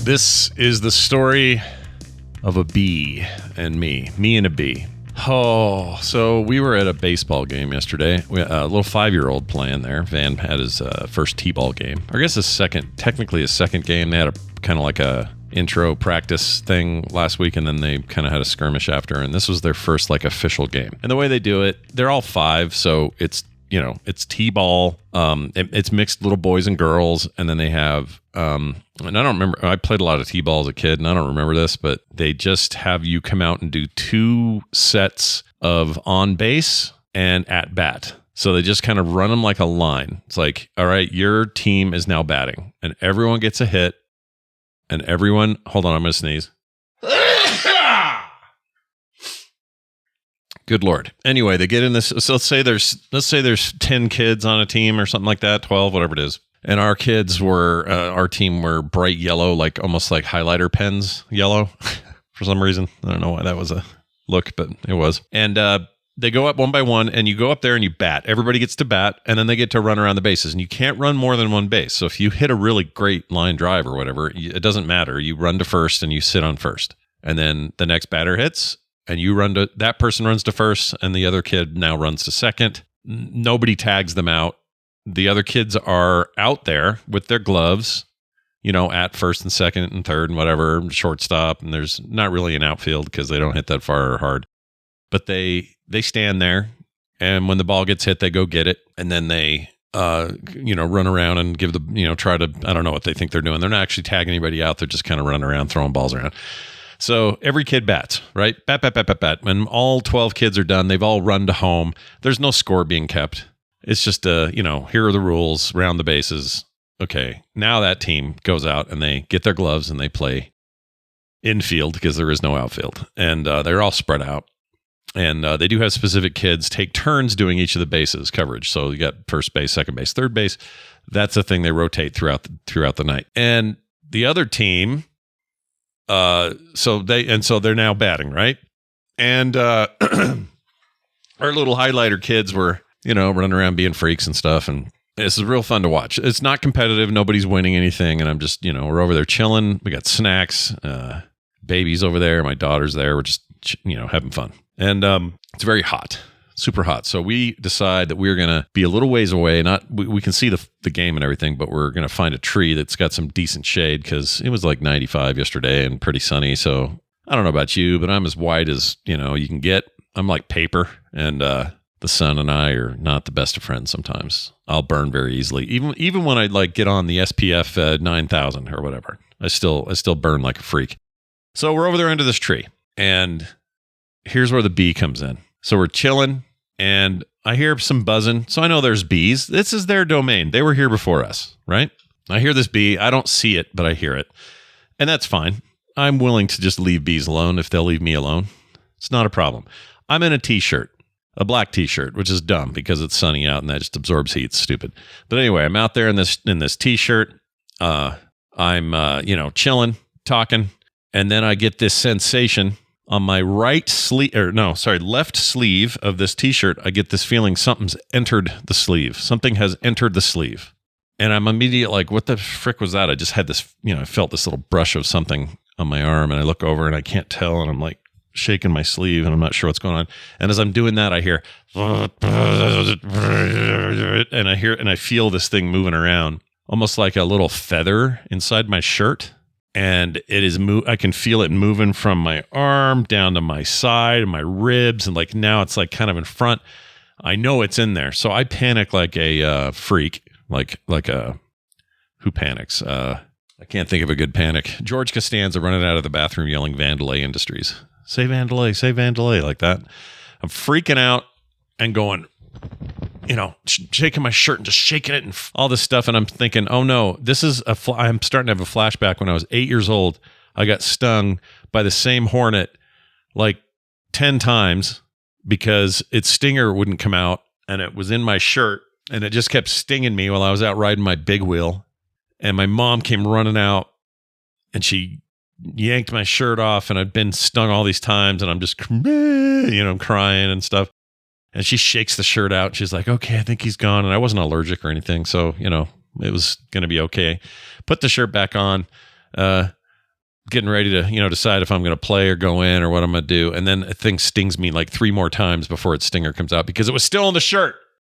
This is the story of a bee and me and a bee. Oh, so we were at a baseball game yesterday. We had a little 5-year-old playing there. Van had his first t-ball game. I guess technically his second game. They had a kind of like a intro practice thing last week, and then they kind of had a skirmish after, and this was their first like official game. And the way they do it, they're all 5, so it's t-ball. It's mixed little boys and girls, and then they have and I don't remember, I played a lot of t-ball as a kid, and I don't remember this, but they just have you come out and do 2 sets of on base and at bat. So they just kind of run them like a line. It's like, all right, your team is now batting, and everyone gets a hit, and everyone, hold on, I'm going to sneeze. Good Lord. Anyway, they get in this. So let's say there's 10 kids on a team or something like that, 12, whatever it is. And our team were bright yellow, like almost like highlighter pens yellow for some reason. I don't know why that was a look, but it was. And they go up one by one, and you go up there and you bat. Everybody gets to bat, and then they get to run around the bases. And you can't run more than one base. So if you hit a really great line drive or whatever, it doesn't matter. You run to first and you sit on first. And then the next batter hits, and that person runs to first, and the other kid now runs to second. Nobody tags them out. The other kids are out there with their gloves, at first and second and third and whatever, shortstop, and there's not really an outfield because they don't hit that far or hard. But they stand there, and when the ball gets hit, they go get it, and then they run around and give try to, I don't know what they think they're doing. They're not actually tagging anybody out. They're just kind of running around, throwing balls around. So every kid bats, right? Bat, bat, bat, bat, bat. When all 12 kids are done, they've all run to home. There's no score being kept. It's just, here are the rules, round the bases. Okay, now that team goes out and they get their gloves and they play infield because there is no outfield. And they're all spread out. And they do have specific kids take turns doing each of the bases coverage. So you got first base, second base, third base. That's the thing they rotate throughout the night. And the other team... So they're now batting, right? And our little highlighter kids were, running around being freaks and stuff, and this is real fun to watch. It's not competitive, nobody's winning anything, and I'm just, we're over there chilling. We got snacks, babies over there, my daughter's there. We're just, having fun. And it's very hot. Super hot. So we decide that we're going to be a little ways away. We can see the game and everything, but we're going to find a tree that's got some decent shade because it was like 95 yesterday and pretty sunny. So I don't know about you, but I'm as white as, you can get. I'm like paper, and the sun and I are not the best of friends sometimes. I'll burn very easily. Even when I like get on the SPF 9000 or whatever, I still burn like a freak. So we're over there under this tree, and here's where the bee comes in. So we're chilling, and I hear some buzzing. So I know there's bees. This is their domain. They were here before us, right? I hear this bee. I don't see it, but I hear it. And that's fine. I'm willing to just leave bees alone if they'll leave me alone. It's not a problem. I'm in a t-shirt, a black t-shirt, which is dumb because it's sunny out and that just absorbs heat. It's stupid. But anyway, I'm out there in this t-shirt. I'm, chilling, talking. And then I get this sensation on my left sleeve of this t-shirt. I get this feeling something's entered the sleeve. Something has entered the sleeve. And I'm immediately like, what the frick was that? I just had this, I felt this little brush of something on my arm, and I look over and I can't tell. And I'm like shaking my sleeve and I'm not sure what's going on. And as I'm doing that, I hear, and I feel this thing moving around almost like a little feather inside my shirt. And it is I can feel it moving from my arm down to my side and my ribs. And like now it's like kind of in front. I know it's in there. So I panic like a freak, like who panics? I can't think of a good panic. George Costanza running out of the bathroom yelling Vandalay Industries. Say Vandalay, like that. I'm freaking out and going, shaking my shirt and just shaking it and all this stuff. And I'm thinking, oh no, I'm starting to have a flashback. When I was 8 years old, I got stung by the same hornet like 10 times because its stinger wouldn't come out, and it was in my shirt, and it just kept stinging me while I was out riding my big wheel. And my mom came running out, and she yanked my shirt off, and I'd been stung all these times, and I'm just, crying and stuff. And she shakes the shirt out. She's like, okay, I think he's gone. And I wasn't allergic or anything. So, it was going to be okay. Put the shirt back on. getting ready to, decide if I'm going to play or go in or what I'm going to do. And then a thing stings me like 3 more times before its stinger comes out because it was still in the shirt.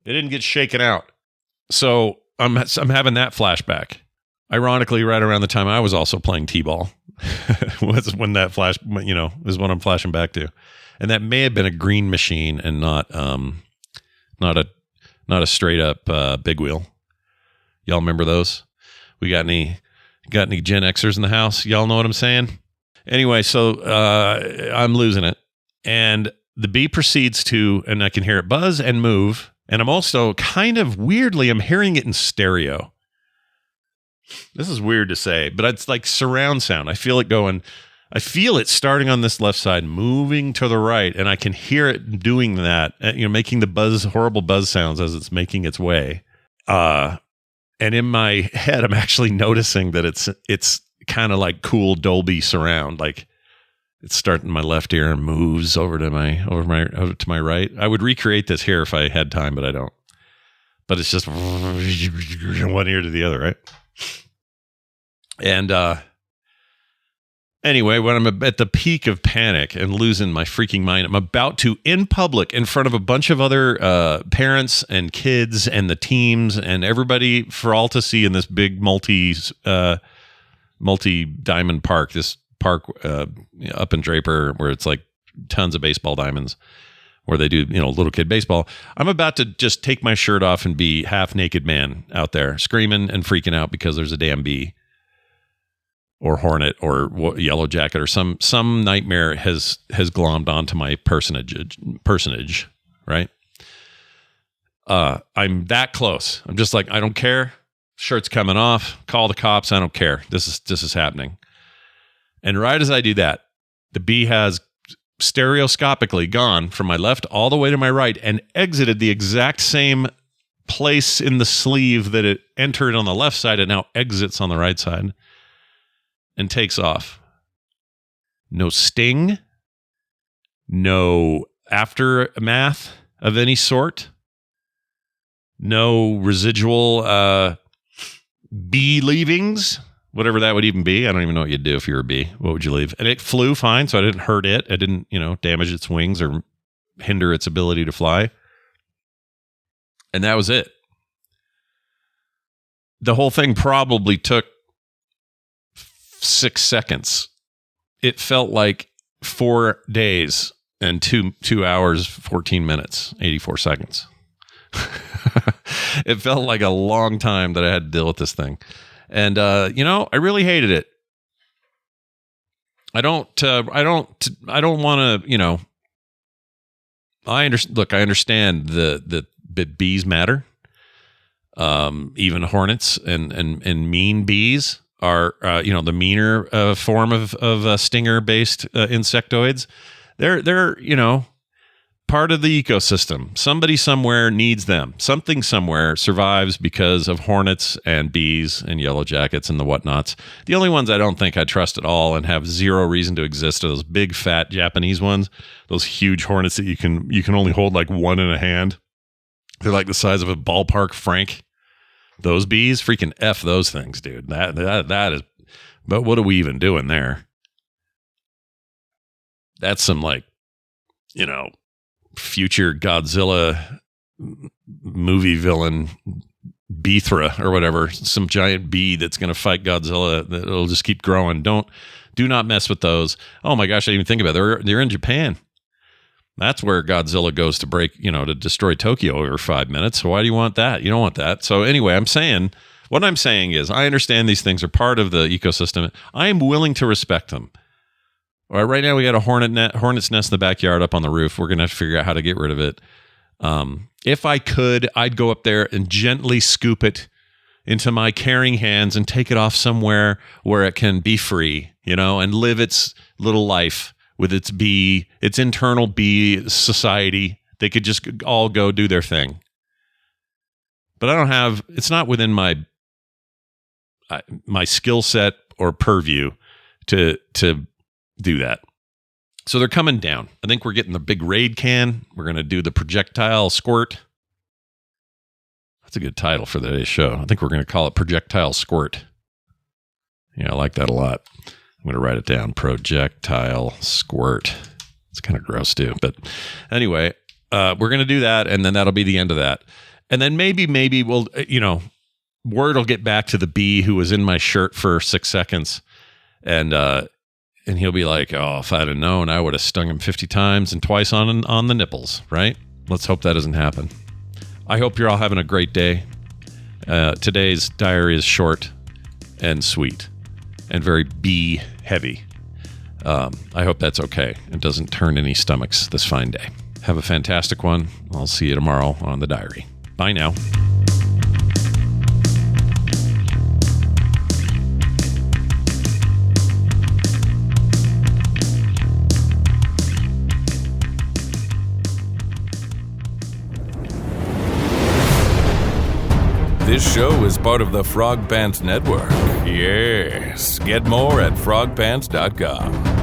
It didn't get shaken out. So I'm having that flashback. Ironically, right around the time I was also playing T-ball was when that flash, is what I'm flashing back to. And that may have been a green machine and not a straight up big wheel. Y'all remember those? We got any Gen Xers in the house? Y'all know what I'm saying? Anyway, so I'm losing it. And the bee proceeds to, and I can hear it buzz and move. And I'm also kind of weirdly, I'm hearing it in stereo. This is weird to say, but it's like surround sound. I feel it starting on this left side, moving to the right, and I can hear it doing that, making the horrible buzz sounds as it's making its way. And in my head, I'm actually noticing that it's kind of like cool Dolby surround. Like it's starting my left ear and moves over to my right. I would recreate this here if I had time, but I don't. But it's just one ear to the other, right? And anyway, when I'm at the peak of panic and losing my freaking mind, I'm about to, in public, in front of a bunch of other parents and kids and the teams and everybody for all to see in this big multi-diamond park, this park up in Draper where it's like tons of baseball diamonds where they do, little kid baseball. I'm about to just take my shirt off and be half naked man out there screaming and freaking out because there's a damn bee or hornet or yellow jacket or some nightmare has glommed onto my personage, right? I'm that close. I'm just like, I don't care. Shirt's coming off. Call the cops. I don't care. This is happening. And right as I do that, the bee has stereoscopically gone from my left all the way to my right and exited the exact same place in the sleeve that it entered on the left side and now exits on the right side and takes off. No sting, no aftermath of any sort, no residual bee leavings, whatever that would even be. I don't even know what you'd do if you were a bee. What would you leave? And it flew fine, so I didn't hurt it. I didn't, damage its wings or hinder its ability to fly. And that was it. The whole thing probably took 6 seconds. It felt like 4 days and 2 hours, 14 minutes, 84 seconds. It felt like a long time that I had to deal with this thing. And, I really hated it. I don't want to, I understand the bees matter. Even hornets and mean bees are, the meaner form of stinger-based insectoids. They're part of the ecosystem. Somebody somewhere needs them. Something somewhere survives because of hornets and bees and yellow jackets and the whatnots. The only ones I don't think I trust at all and have zero reason to exist are those big fat Japanese ones. Those huge hornets that you can only hold like one in a hand. They're like the size of a ballpark frank. Those bees, freaking F those things, dude. That is, but what are we even doing there? That's some future Godzilla movie villain, Beethra or whatever, some giant bee that's going to fight Godzilla that'll just keep growing. Do not mess with those. Oh my gosh, I didn't even think about it. They're in Japan. That's where Godzilla goes to to destroy Tokyo over 5 minutes. So why do you want that? You don't want that. So anyway, what I'm saying is I understand these things are part of the ecosystem. I am willing to respect them. All right, right now we got a hornet's nest in the backyard up on the roof. We're going to have to figure out how to get rid of it. If I could, I'd go up there and gently scoop it into my caring hands and take it off somewhere where it can be free, and live its little life with its internal bee society. They could just all go do their thing. But it's not within my skill set or purview to do that. So they're coming down. I think we're getting the big raid can. We're going to do the projectile squirt. That's a good title for today's show. I think we're going to call it Projectile Squirt. Yeah, I like that a lot. I'm going to write it down. Projectile squirt. It's kind of gross too. But anyway, we're going to do that. And then that'll be the end of that. And then maybe we'll, word will get back to the bee who was in my shirt for 6 seconds. And he'll be like, oh, if I'd have known, I would have stung him 50 times and twice on the nipples, right? Let's hope that doesn't happen. I hope you're all having a great day. Today's diary is short and sweet and very bee heavy. I hope that's okay. It doesn't turn any stomachs this fine day. Have a fantastic one. I'll see you tomorrow on the diary. Bye now. This show is part of the Frog Pants Network. Yes. Get more at frogpants.com.